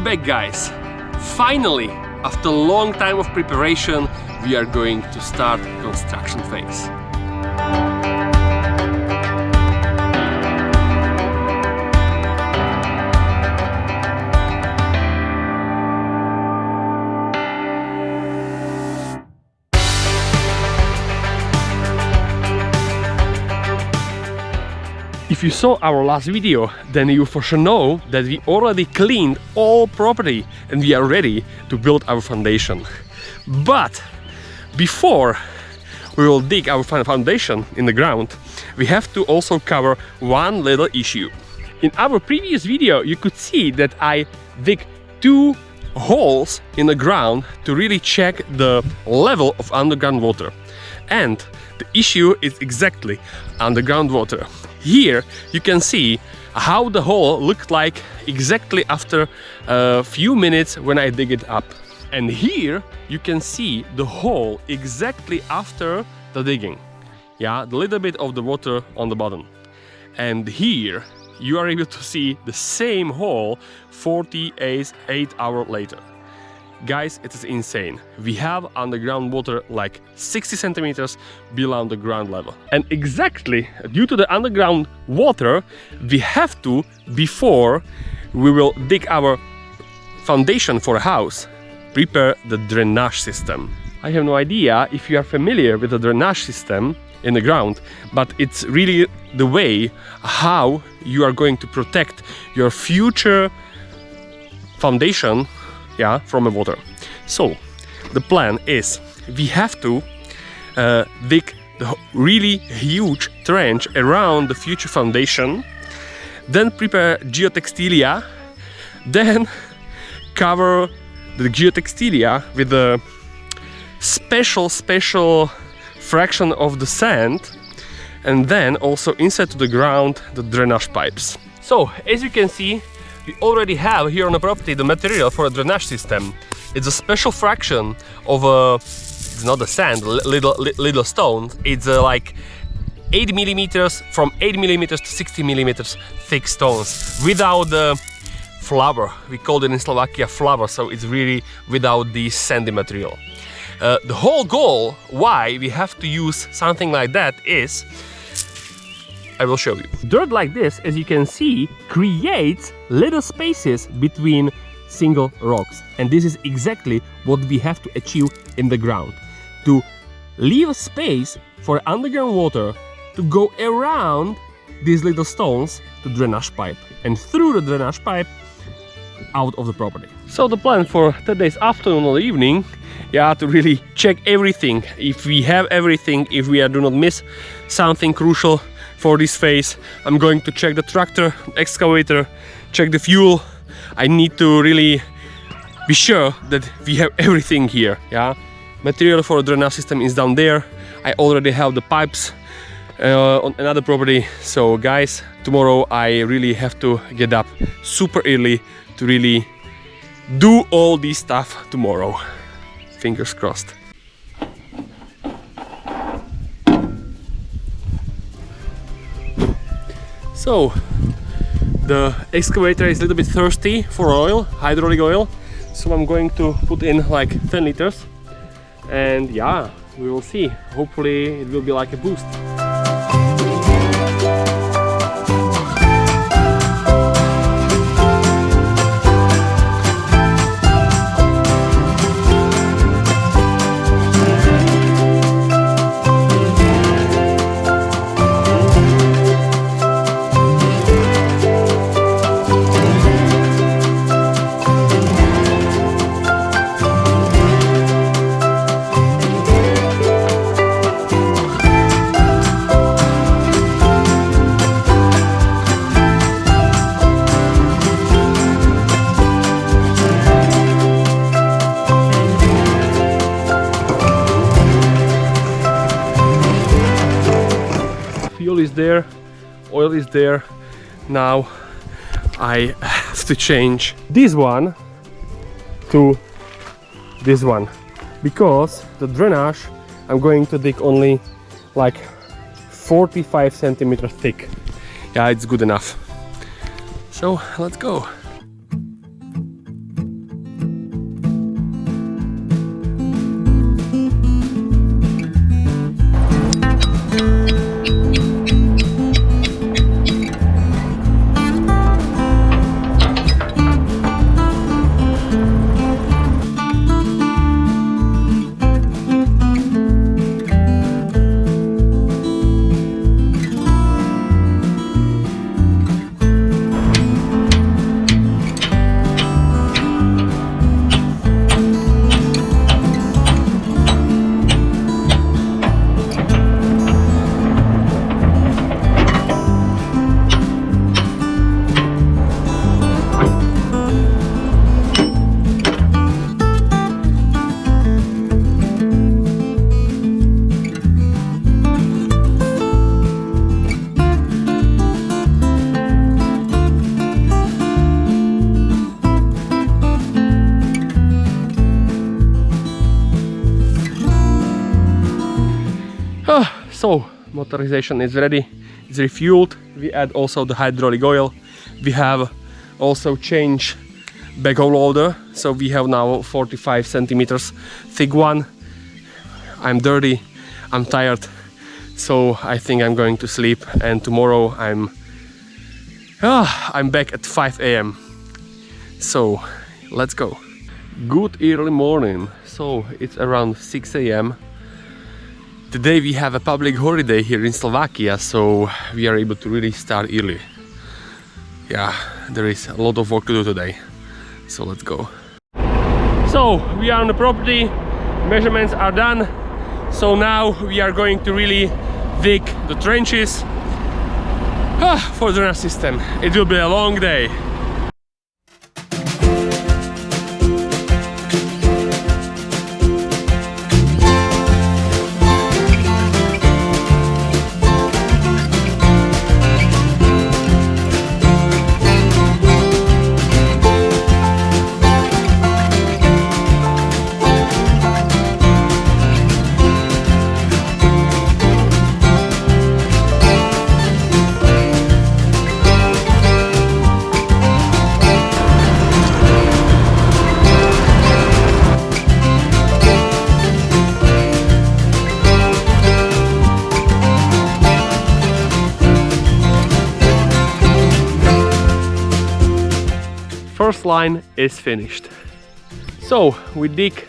back, guys! Finally, after a long time of preparation, we are going to start construction phase. If you saw our last video, then you for sure know that we already cleaned all property and we are ready to build our foundation. But before we will dig our foundation in the ground, we have to also cover one little issue. In our previous video, you could see that I dig 2 holes in the ground to really check the level of underground water. And the issue is exactly underground water. Here you can see how the hole looked like exactly after a few minutes when I dig it up. And here you can see the hole exactly after the digging. Yeah, the little bit of the water on the bottom. And here you are able to see the same hole 48 hours later. Guys, it is insane. We have underground water like 60 centimeters below the ground level. And exactly due to the underground water, we have to, before we will dig our foundation for a house, prepare the drainage system. I have no idea if you are familiar with the drainage system in the ground, but it's really the way how you are going to protect your future foundation, yeah, from the water. So the plan is we have to dig the really huge trench around the future foundation, then prepare geotextilia, then cover the geotextilia with a special fraction of the sand, and then also inside to the ground the drainage pipes. So as you can see, we already have here on the property the material for a drainage system. It's a special fraction of it's not the sand, little stones. It's like 8 millimeters, from 8 millimeters to 60 millimeters thick stones, without the flour. We call it in Slovakia flour, so it's really without the sandy material. The whole goal why we have to use something like that is, I will show you. Dirt like this, as you can see, creates little spaces between single rocks. And this is exactly what we have to achieve in the ground. To leave a space for underground water to go around these little stones to drainage pipe. And through the drainage pipe, out of the property. So the plan for today's afternoon or evening, yeah, to really check everything. If we have everything, if we do not miss something crucial for this phase, I'm going to check the tractor, excavator, check the fuel. I need to really be sure that we have everything here. Yeah, material for the drainage system is down there. I already have the pipes on another property. So guys, tomorrow I really have to get up super early to really do all this stuff tomorrow. Fingers crossed. So the excavator is a little bit thirsty for oil, hydraulic oil, so I'm going to put in like 10 liters, and yeah, we will see. Hopefully it will be like a boost. Fuel is there, oil is there. Now I have to change this one to this one, because the drainage I'm going to dig only like 45 centimeters thick. Yeah, it's good enough. So let's go. So motorization is ready, it's refueled. We add also the hydraulic oil. We have also changed backhoe loader, so we have now 45 centimeters thick one. I'm dirty, I'm tired, so I think I'm going to sleep, and tomorrow I'm back at 5 a.m. So let's go. Good early morning. So it's around 6 a.m. Today we have a public holiday here in Slovakia, so we are able to really start early. Yeah, there is a lot of work to do today, so let's go. So we are on the property, measurements are done, so now we are going to really dig the trenches for the drainage system. It will be a long day. First line is finished. So we dig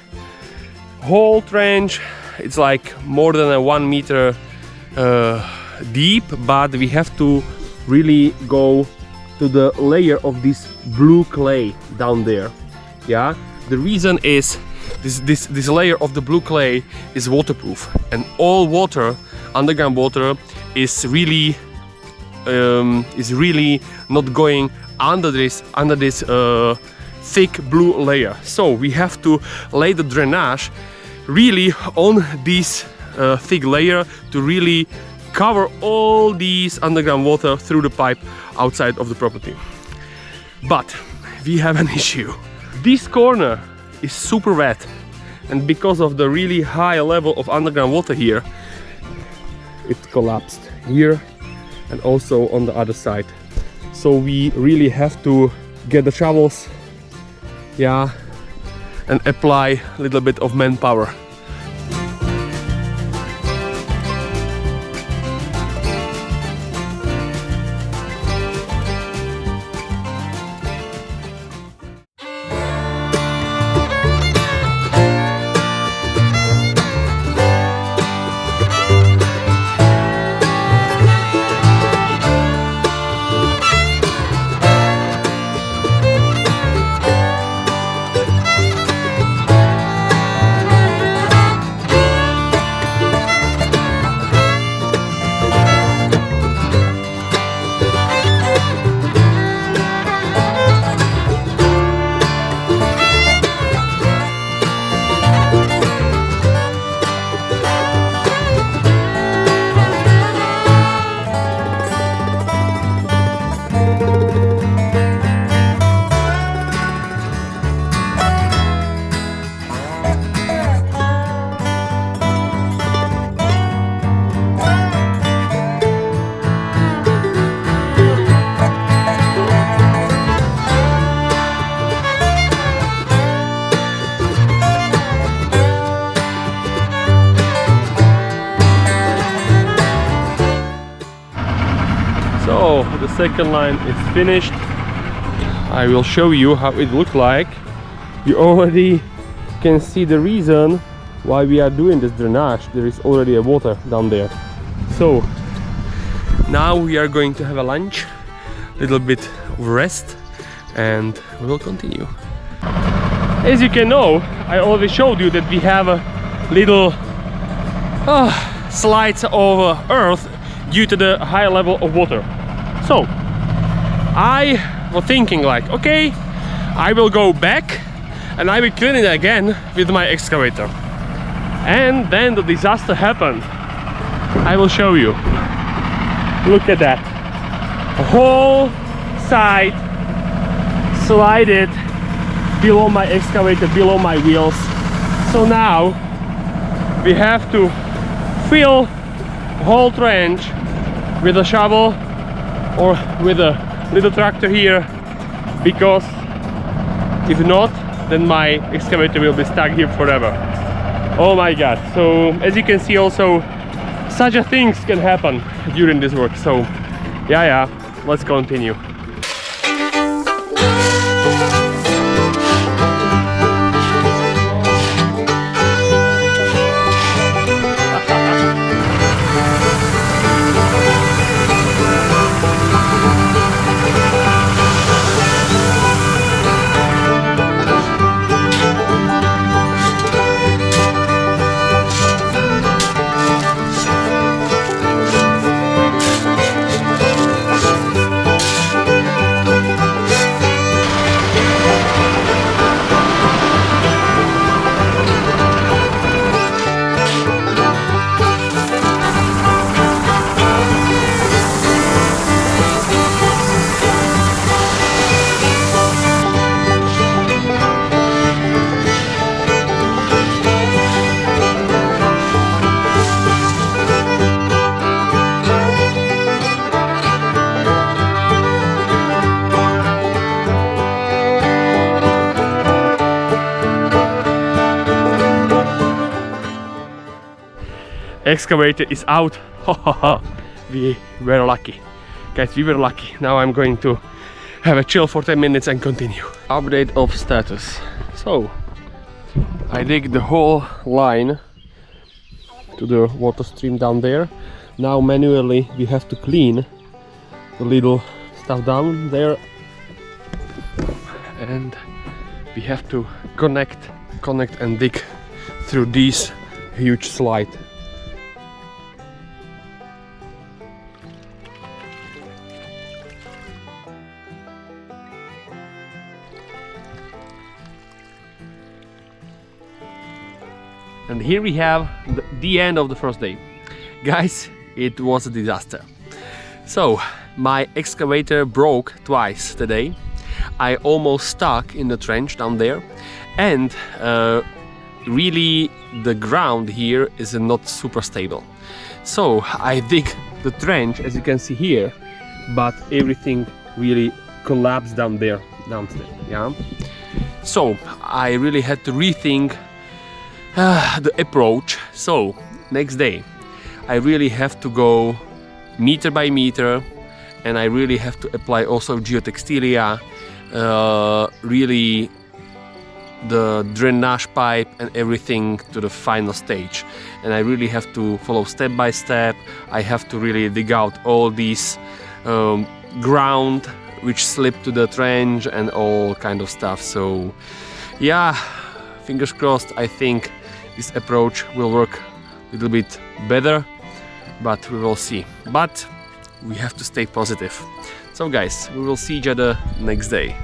whole trench. It's like more than a 1 meter deep, but we have to really go to the layer of this blue clay down there. Yeah, the reason is this layer of the blue clay is waterproof, and all water, underground water, is really not going under this thick blue layer. So we have to lay the drainage really on this thick layer to really cover all these underground water through the pipe outside of the property. But we have an issue. This corner is super wet, and because of the really high level of underground water here, it collapsed here and also on the other side. So we really have to get the shovels, yeah, and apply a little bit of manpower. So the second line is finished. I will show you how it looks like. You already can see the reason why we are doing this drainage. There is already a water down there. So now we are going to have a lunch, a little bit of rest, and we will continue. As you can know, I already showed you that we have a little slides of earth due to the high level of water. So I was thinking like, okay, I will go back and I will clean it again with my excavator. And then the disaster happened. I will show you. Look at that. The whole side slided below my excavator, below my wheels. So now we have to fill whole trench with a shovel or with a little tractor here, because if not, then my excavator will be stuck here forever. Oh my god. So as you can see, also such a things can happen during this work. So yeah, let's continue. Excavator is out. We were lucky. Guys, we were lucky. Now I'm going to have a chill for 10 minutes and continue. Update of status. So, I dig the whole line to the water stream down there. Now manually we have to clean the little stuff down there. And we have to connect and dig through this huge slide. And here we have the end of the first day. Guys, it was a disaster. So, my excavator broke twice today. I almost stuck in the trench down there. And really, the ground here is not super stable. So, I dig the trench, as you can see here, but everything really collapsed down there, downstairs, yeah? So, I really had to rethink the approach. So next day I really have to go meter by meter, and I really have to apply also geotextilia, really the drainage pipe and everything to the final stage. And I really have to follow step by step. I have to really dig out all these ground which slipped to the trench and all kind of stuff. So yeah, fingers crossed. I think this approach will work a little bit better, but we will see. But we have to stay positive. So guys, we will see each other next day.